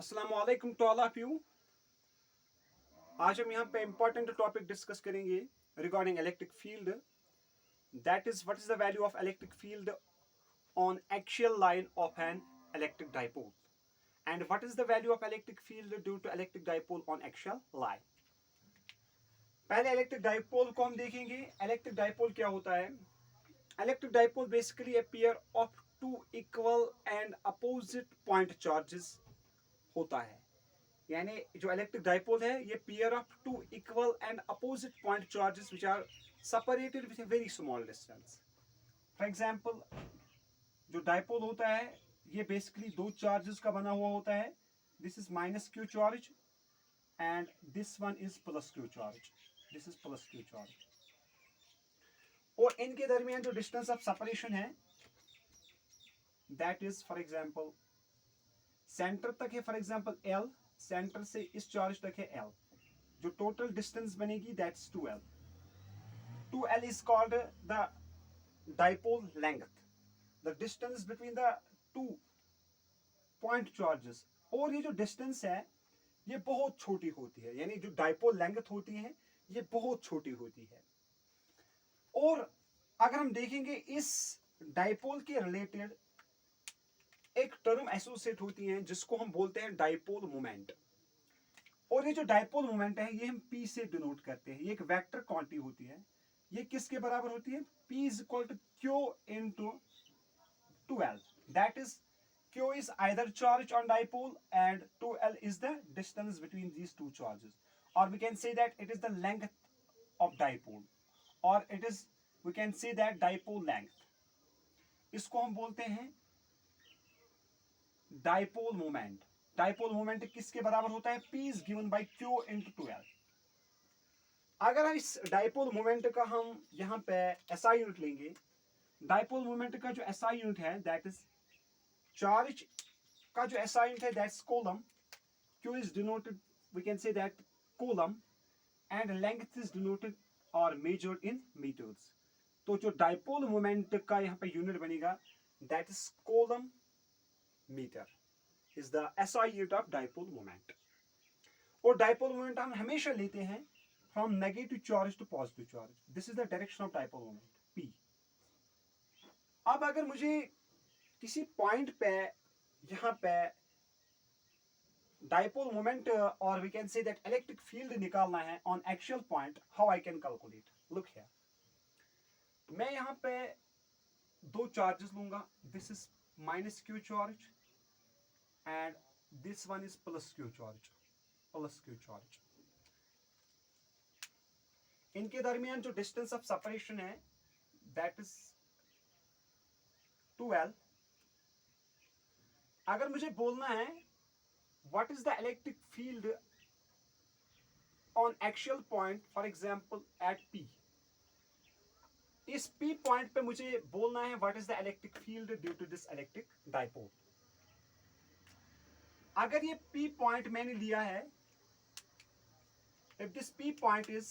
अस्सलाम वालेकुम to all of you. आज हम यहाँ पे इम्पोर्टेंट टॉपिक डिस्कस करेंगे regarding electric field. That is what is the value of electric field on axial line of an electric dipole and what is the value of electric field due to electric dipole on axial line. पहले electric dipole को हम देखेंगे। Electric dipole क्या होता है? Electric dipole basically a pair of two equal and opposite point charges होता है। यानी जो इलेक्ट्रिक डाइपोल है ये pair of two equal and opposite point charges which are separated with a very small distance. For example जो dipole होता है ये बेसिकली दो चार्जेस का बना हुआ होता है। This is minus Q charge and this one is plus Q charge. This is plus Q charge और इनके दरमियान जो डिस्टेंस ऑफ सेपरेशन है that is for example centre तक है फॉर एग्जांपल एल, सेंटर से इस चार्ज तक है एल। जो टोटल डिस्टेंस बनेगी that's 2l। 2l is called the dipole length, the distance between the two point charges. और ये जो डिस्टेंस है ये बहुत छोटी होती है, यानी जो डाइपोल लेंथ होती है ये बहुत छोटी होती है। और अगर हम देखेंगे इस डाइपोल के रिलेटेड एक टर्म एसोसिएट होती है जिसको हम बोलते हैं डाइपोल मोमेंट। और ये जो डाइपोल मोमेंट है ये हम P से डिनोट करते हैं। ये एक वेक्टर क्वांटिटी होती है। ये किसके बराबर होती है? P is equal to Q into 2l। That is Q is either charge on dipole and 2l is the distance between these two charges, or we can say that it is the length of dipole, or it is we can say that dipole length। इसको हम बोलते हैं dipole moment. Dipole moment किसके बराबर होता है? P is given by Q into 2l। अगर हम इस डाइपोल मोमेंट का हम यहाँ पे SI यूनिट लेंगे, डाइपोल मोमेंट का जो SI यूनिट है दैट इज चार्ज का जो SI यूनिट है that's coulomb. Q is denoted we can say that coulomb and length is denoted or measured in meters। तो जो डाइपोल मोमेंट का यहाँ पे यूनिट बनेगा that is coulomb metre is the SI unit of dipole moment। और dipole moment हम हमेशा लेते हैं from negative charge to positive charge। this is the direction of dipole moment P। अब अगर मुझे किसी पॉइंट पे यहाँ पे dipole moment or we can say that electric field निकालना है on actual point, how I can calculate? look here, मैं यहाँ पे दो चार्जेस लूंगा। this is minus q charge and this one is plus q charge, plus q charge। इनके दरमियान जो डिस्टेंस ऑफ सेपरेशन है दैट इज 2l। अगर मुझे बोलना है what is the electric field on axial point for example at P, इस P point पे मुझे बोलना है what is the electric field due to this electric dipole. अगर ये P पॉइंट मैंने लिया है, if this P point is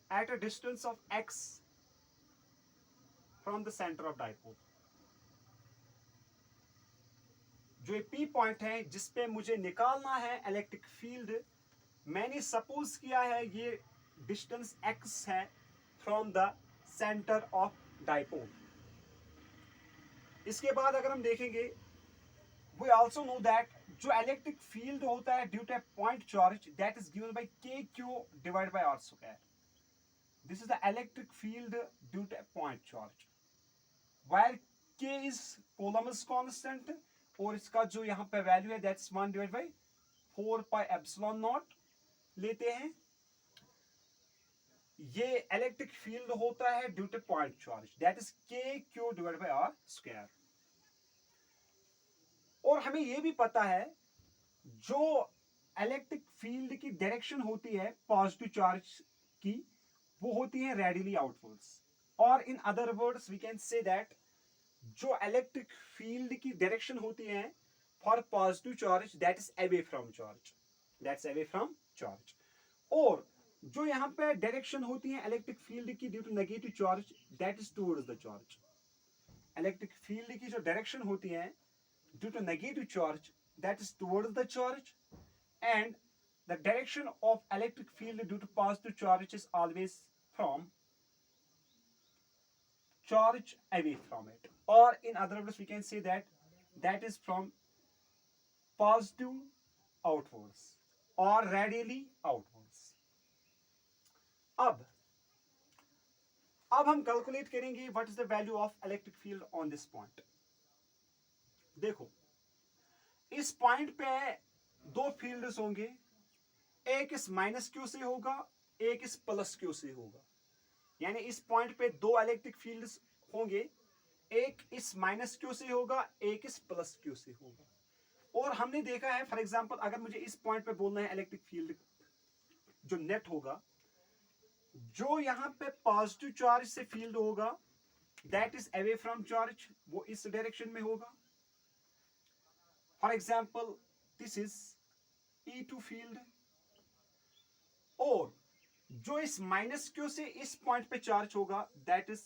at a distance of x from the center of dipole, जो ये P पॉइंट है जिसपे मुझे निकालना है इलेक्ट्रिक फील्ड, मैंने सपोज किया है ये डिस्टेंस x है from the centre of dipole. इसके बाद अगर हम देखेंगे we also know that जो इलेक्ट्रिक फील्ड होता है due to point charge that is given by KQ divide by R square. This is the electric field due to point charge where K is coulomb's constant और इसका जो यहाँ पे वैल्यू है that's 1 divide by 4 pi epsilon naught लेते हैं। ये इलेक्ट्रिक फील्ड होता है due to point charge that is KQ divide by R square. और हमें यह भी पता है जो इलेक्ट्रिक फील्ड की डायरेक्शन होती है पॉजिटिव चार्ज की वो होती है रेडियली आउटवर्ड्स, और in other words we can say that जो इलेक्ट्रिक फील्ड की डायरेक्शन होती है for positive charge that is away from charge, that's away from charge. और जो यहाँ पे डायरेक्शन होती है इलेक्ट्रिक फील्ड की due to negative charge that is towards the charge. Electric field की जो डायरेक्शन होती है due to negative charge that is towards the charge, and the direction of electric field due to positive charge is always from charge away from it, or in other words we can say that that is from positive outwards or radially outwards. अब हम calculate करेंगे what is the value of electric field on this point. देखो इस point पे दो fields होंगे, एक इस माइनस क्यू से होगा, एक इस प्लस क्यू से होगा. यानी इस पॉइंट पे दो इलेक्ट्रिक फील्ड्स होंगे, एक इस माइनस क्यू से होगा, एक इस प्लस क्यू से होगा. और हमने देखा है फॉर एग्जांपल अगर मुझे इस पॉइंट पे बोलना है इलेक्ट्रिक फील्ड जो नेट होगा, जो यहां पे पॉजिटिव चार्ज से फील्ड होगा that is away from charge, वो इस डायरेक्शन में होगा. For example this is E2 field, और जो इस माइनस क्यू से इस पॉइंट पे चार्ज होगा that is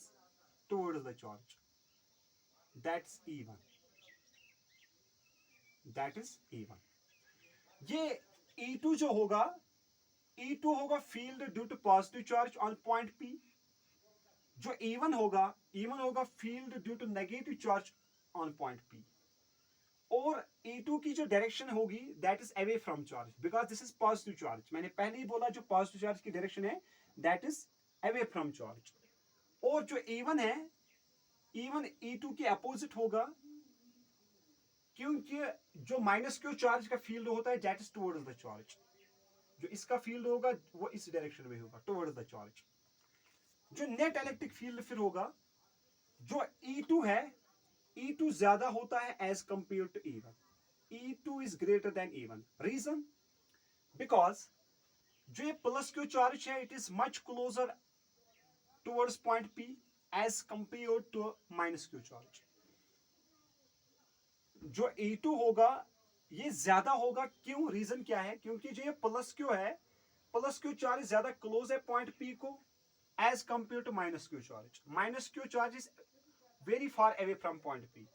towards the charge, that's E1, that is E1. ये E2 जो होगा, E2 होगा field due to positive charge on point P. जो E1 होगा field due to negative charge on point P. और E2 की जो डायरेक्शन होगी that is away from charge, because this is positive charge. मैंने पहले ही बोला जो पॉजिटिव चार्ज की डायरेक्शन है that is away from charge. और जो E1 है, E1 E2 के अपोजिट होगा, क्योंकि जो माइनस क्यू चार्ज का फील्ड होता है that is towards the charge. जो इसका फील्ड होगा वो इस डायरेक्शन में होगा टुवर्ड्स द चार्ज. जो नेट इलेक्ट्रिक फील्ड फिर होगा, जो E2 है, E2 ज्यादा होता है as compare to E1. E2 is greater than E1. Reason because जो ये प्लस क्यू चार्ज है it is much closer towards point P as compare to minus Q charge. जो E2 होगा ये ज्यादा होगा. क्यों? रीजन क्या है? क्योंकि जो ये प्लस क्यू है, प्लस क्यू चार्ज ज्यादा क्लोज है पॉइंट P को as compare to minus Q charge. Minus Q charge is very far away from point P.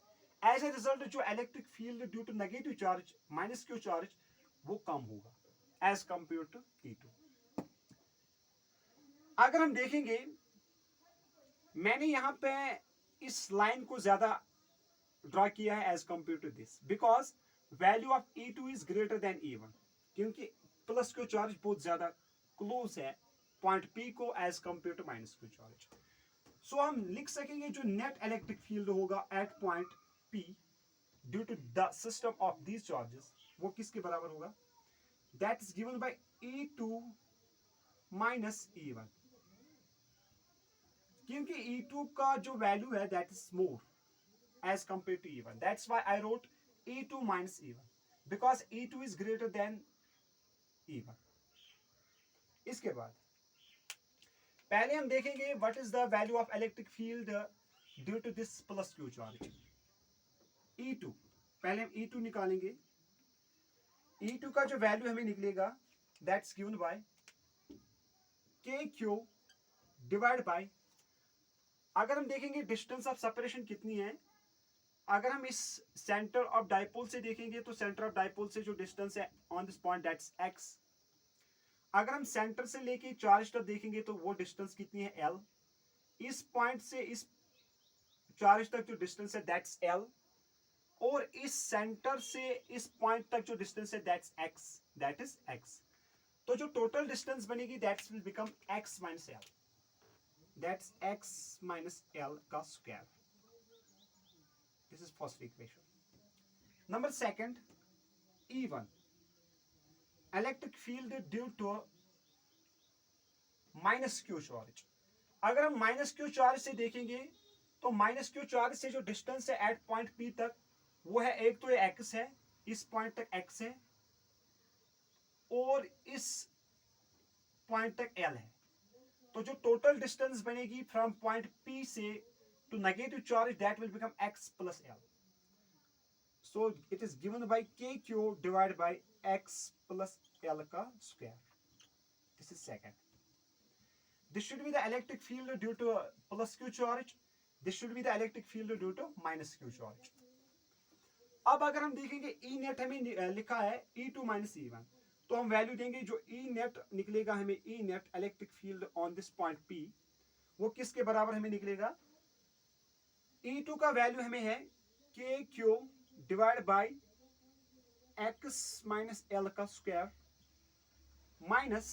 As a result जो electric field due to negative charge minus Q charge वो कम होगा as compare to E2. अगर हम देखेंगे मैंने यहां पे इस लाइन को ज्यादा ड्रॉ किया है as compare to this, because value of E2 is greater than E1, क्योंकि प्लस क्यू चार्ज बहुत ज्यादा क्लोज है पॉइंट P को as compare to minus Q charge. So हम लिख सकेंगे जो नेट इलेक्ट्रिक फील्ड होगा at point P due to the system of these charges वो किसके बराबर होगा? That is given by E2 minus E1, क्योंकि E2 का जो वैल्यू है that is more as compared to E1. That's why I wrote E2 minus E1, because E2 is greater than E1. इसके बाद पहले हम देखेंगे what is the value of electric field due to this plus Q charge. E2 पहले हम E2 निकालेंगे. E2 का जो वैल्यू हमें निकलेगा that's given by KQ divide bye, अगर हम देखेंगे डिस्टेंस ऑफ सेपरेशन कितनी है, अगर हम इस सेंटर ऑफ डाइपोल से देखेंगे तो सेंटर ऑफ डाइपोल से जो डिस्टेंस है on this point that's x. अगर हम सेंटर से लेके चार्ज तक देखेंगे तो वो डिस्टेंस कितनी है L. इस पॉइंट से इस चार्ज तक जो डिस्टेंस है दैट्स L, और इस सेंटर से इस पॉइंट तक जो डिस्टेंस है that's x, that is x. तो जो टोटल डिस्टेंस बनेगी that's will become x minus L, that's x minus L का square. This is first equation. Number second, E1 electric field due to minus Q charge. अगर हम minus Q charge से देखेंगे तो minus Q charge से जो distance है eight point P तक वो है, एक तो ये x है, इस पॉइंट तक x है, और इस पॉइंट तक L है. तो जो टोटल डिस्टेंस बनेगी फ्रॉम पॉइंट P से to negative charge that will become x plus L. So it is given by KQ divided by x plus L का square. This is second. This should be the electric field due to plus Q charge. This should be the electric field due to minus Q charge. अब अगर हम देखेंगे E net हमें लिखा है E2 minus E1, तो हम value देंगे जो ई नेट निकलेगा हमें, E net electric field on this point P, वो किसके बराबर हमें निकलेगा? E2 का वैल्यू हमें है KQ divide by x minus L का स्क्वायर माइनस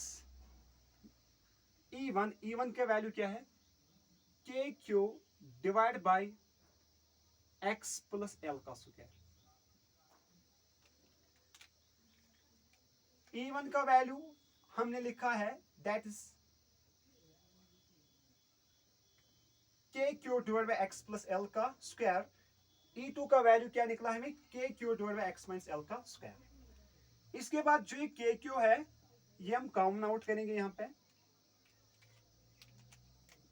E1, E1 का वैल्यू क्या है? KQ divide by x plus L का स्क्वायर। E1 का वैल्यू हमने लिखा है that is KQ divide by x plus L का स्क्वायर। E2 का वैल्यू क्या निकला हमें? KQ divide by x minus L का स्क्वायर। इसके बाद जो ये KQ है ये हम कॉमन आउट करेंगे यहां पे,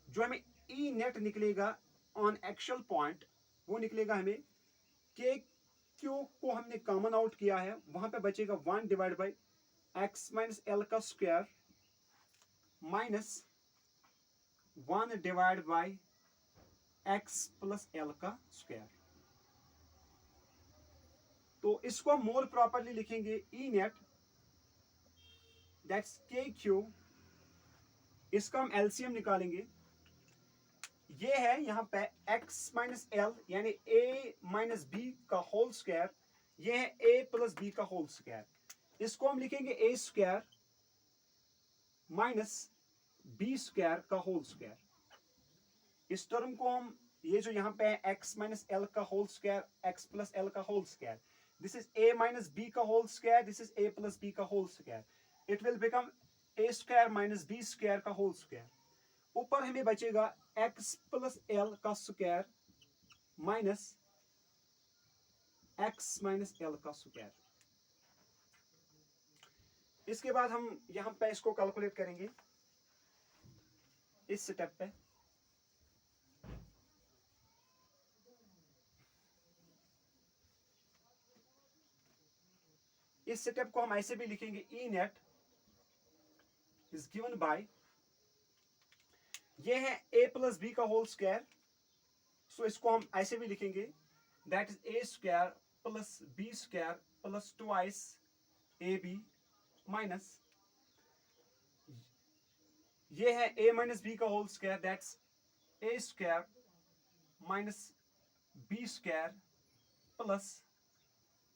जो हमें ई नेट निकलेगा ऑन एक्चुअल पॉइंट वो निकलेगा हमें KQ को हमने कॉमन आउट किया है, वहां पे बचेगा 1 divide by x minus L का square minus 1 divide by x plus L का स्क्वायर। तो इसको हम मोर प्रॉपरली लिखेंगे ई नेट दैट्स KQ, इसका हम एलसीएम निकालेंगे। ये है यहां पे x माइनस एल यानी a माइनस बी का होल स्क्वायर, ये है a प्लस बी का होल स्क्वायर। इसको हम लिखेंगे a square minus B square का होल स्क्वायर। इस टर्म को हम, ये जो यहां पे है x माइनस एल का whole square, x plus L का whole square, this is a minus B का whole square, this is a plus B का whole square, it will become a square minus B square का whole square. ऊपर हमें बचेगा x plus L का square minus x minus L का square. इसके बाद हम यहां पे इसको कैलकुलेट करेंगे इस स्टेप पे। इस स्टेप को हम ऐसे भी लिखेंगे E net is given by, ये है a प्लस बी का होल स्क्वायर, सो इसको हम ऐसे भी लिखेंगे that is a square plus B square plus twice A B minus, ये है a माइनस बी का whole square that's a square minus B square plus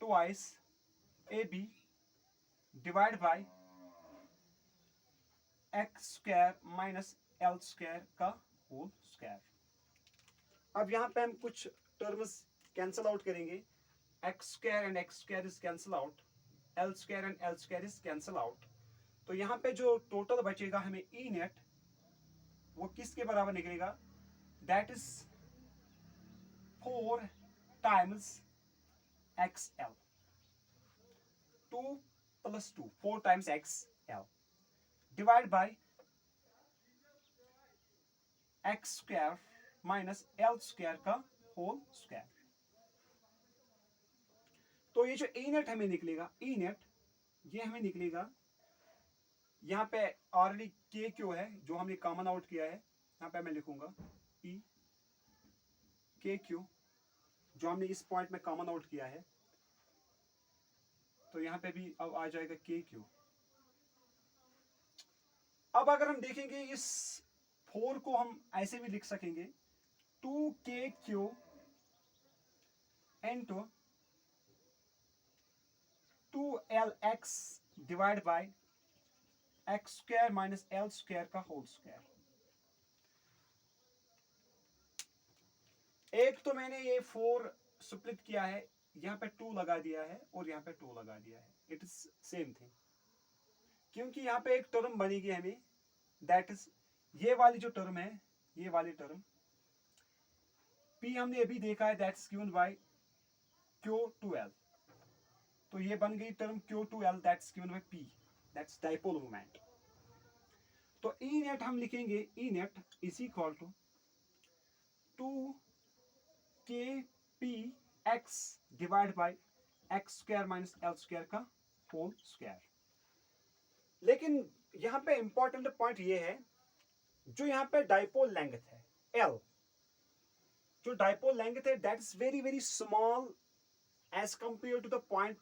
twice A B divide by x square minus L square का whole square. अब यहां पे हम कुछ terms cancel out करेंगे, x square and x square is cancel out, L square and L square is cancel out. तो यहां पे जो टोटल बचेगा हमें ई नेट वो किसके बराबर निकलेगा? That is 4 times x L, 2 plus 2, 4 times x L divide by x square minus L square का होल स्क्वायर। तो ये जो ई नेट हमें निकलेगा, ई नेट ये हमें निकलेगा, यहां पे ऑलरेडी के क्यू है जो हमने कॉमन आउट किया है, यहां पे मैं लिखूंगा पी के क्यू जो हमने इस पॉइंट में कॉमन आउट किया है, तो यहां पे भी अब आ जाएगा के क्यू। अब अगर हम देखेंगे इस 4 को हम ऐसे भी लिख सकेंगे 2KQ into 2LX divide by x square minus L square का होल स्क्वायर। एक तो मैंने ये 4 स्प्लिट किया है, यहां पे 2 लगा दिया है और यहां पे 2 लगा दिया है, इट इज सेम थिंग, क्योंकि यहां पे एक टर्म बनेगी हमें दैट इज ये वाली जो टर्म है, ये वाली टर्म P हमने अभी देखा है दैट्स गिवन बाय Q2L, तो ये बन गई term Q2L that's given by P, that's dipole moment. तो ई नेट हम लिखेंगे, E net is equal to 2KPX divide by x square minus L square का होल स्क्वायर। लेकिन यहां पे इंपॉर्टेंट पॉइंट ये है, जो यहां पे डाइपोल लेंथ है L, जो डाइपोल लेंथ है that is very very small as compared to the point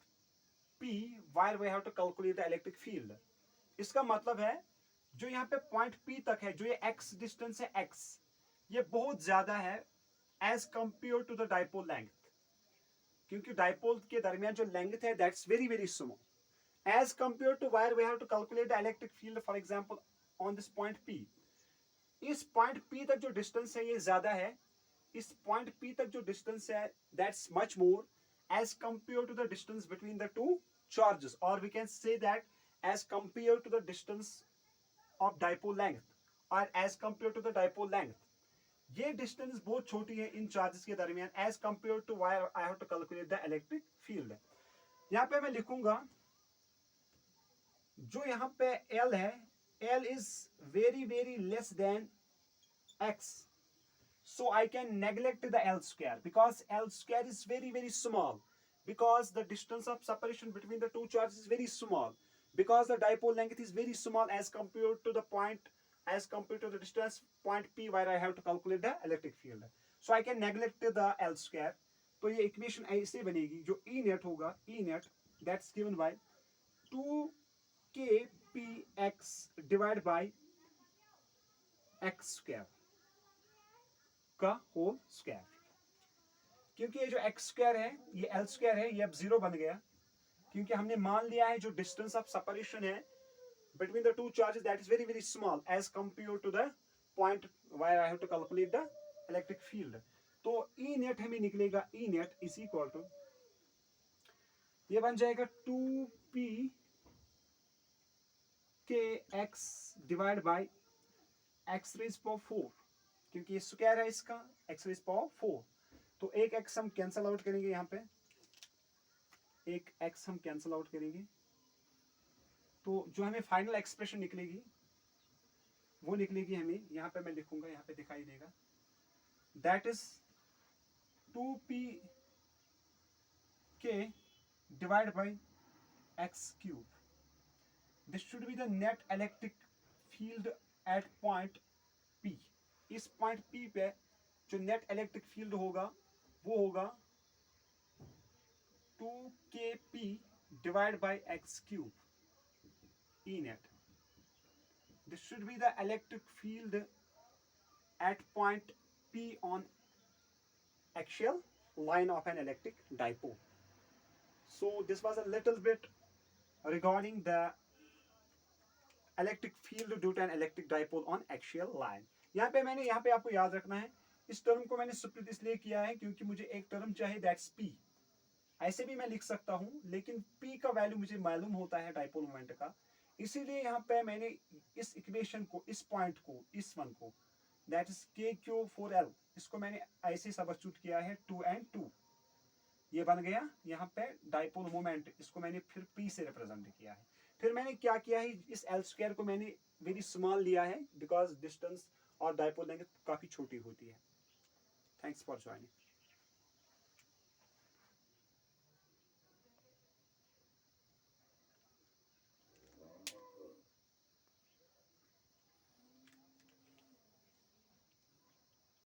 P where we have to calculate the electric field. इसका मतलब है जो यहाँ पे पॉइंट P तक है, जो ये x डिस्टेंस है x, ये बहुत ज्यादा है as compare to the dipole length, क्योंकि डाइपोल के दरमियान जो लेंथ है that's very very small as compare to wire we have to calculate the electric field for example on this point P. इस पॉइंट P तक जो distance है ये ज्यादा है, इस पॉइंट P तक जो डिस्टेंस है that's much more as compare to the distance between the two charges, और we can say that as compare to the distance of dipole length और as compare to the dipole length. ये distance बहुत छोटी है इन charges के दरमियान as compare to where I have to calculate the electric field. यहाँ पे मैं लिखूंगा जो यहाँ पे L है, L is very very less than x, so I can neglect the L square because L square is very very small, because the distance of separation between the two charges is very small, because the dipole length is very small as compared to the point, as compared to the distance point P where I have to calculate the electric field, so I can neglect the L square. तो ये equation ऐसे बनेगी जो E net होगा, E net that's given by 2kpx divided by x square का whole square. क्योंकि ये जो x स्क्वायर है ये L स्क्वायर है, ये अब जीरो बन गया, क्योंकि हमने मान लिया है जो डिस्टेंस ऑफ सेपरेशन है between the two charges that is very very small as compared to the point where I have to calculate the electric field. तो E net हमें निकलेगा, E net is equal to, ये बन जाएगा 2p kx divide by x raise power 4, क्योंकि ये square है इसका, x रेज पावर 4. तो एक x हम कैंसल आउट करेंगे, यहाँ पे एक x हम कैंसल आउट करेंगे, तो जो हमें फाइनल एक्सप्रेशन निकलेगी वो निकलेगी हमें, यहाँ पे मैं लिखूंगा, यहाँ पे दिखाई देगा, that is 2p k divide by x cube. This should be the net electric field at point P. इस पॉइंट P पे जो नेट इलेक्ट्रिक फील्ड होगा वो होगा 2kp divide by x cube E net. This should be the electric field at point P on axial line of an electric dipole. So this was a little bit regarding the electric field due to an electric dipole on axial line. यहाँ पे आपको याद रखना है, इस term को मैंने split इसलिए किया है क्योंकि मुझे एक टर्म चाहिए दैट्स P. ऐसे भी मैं लिख सकता हूँ, लेकिन P का वैल्यू मुझे मालूम होता है डाइपोल मोमेंट का, इसीलिए यहाँ पे मैंने इस इक्वेशन को, इस पॉइंट को, इस वन को दैट इज KQ4L, इसको मैंने ऐसे सब्स्टिट्यूट किया है 2 and 2, ये बन गया यहाँ पे डाइपोल मोमेंट, इसको मैंने फिर P से रिप्रेजेंट किया है. फिर मैंने क्या किया है, इस L स्क्वायर को मैंने वेरी स्मॉल लिया है बिकॉज डिस्टेंस और डाइपोल लेंथ काफ़ी छोटी होती है. Thanks for joining.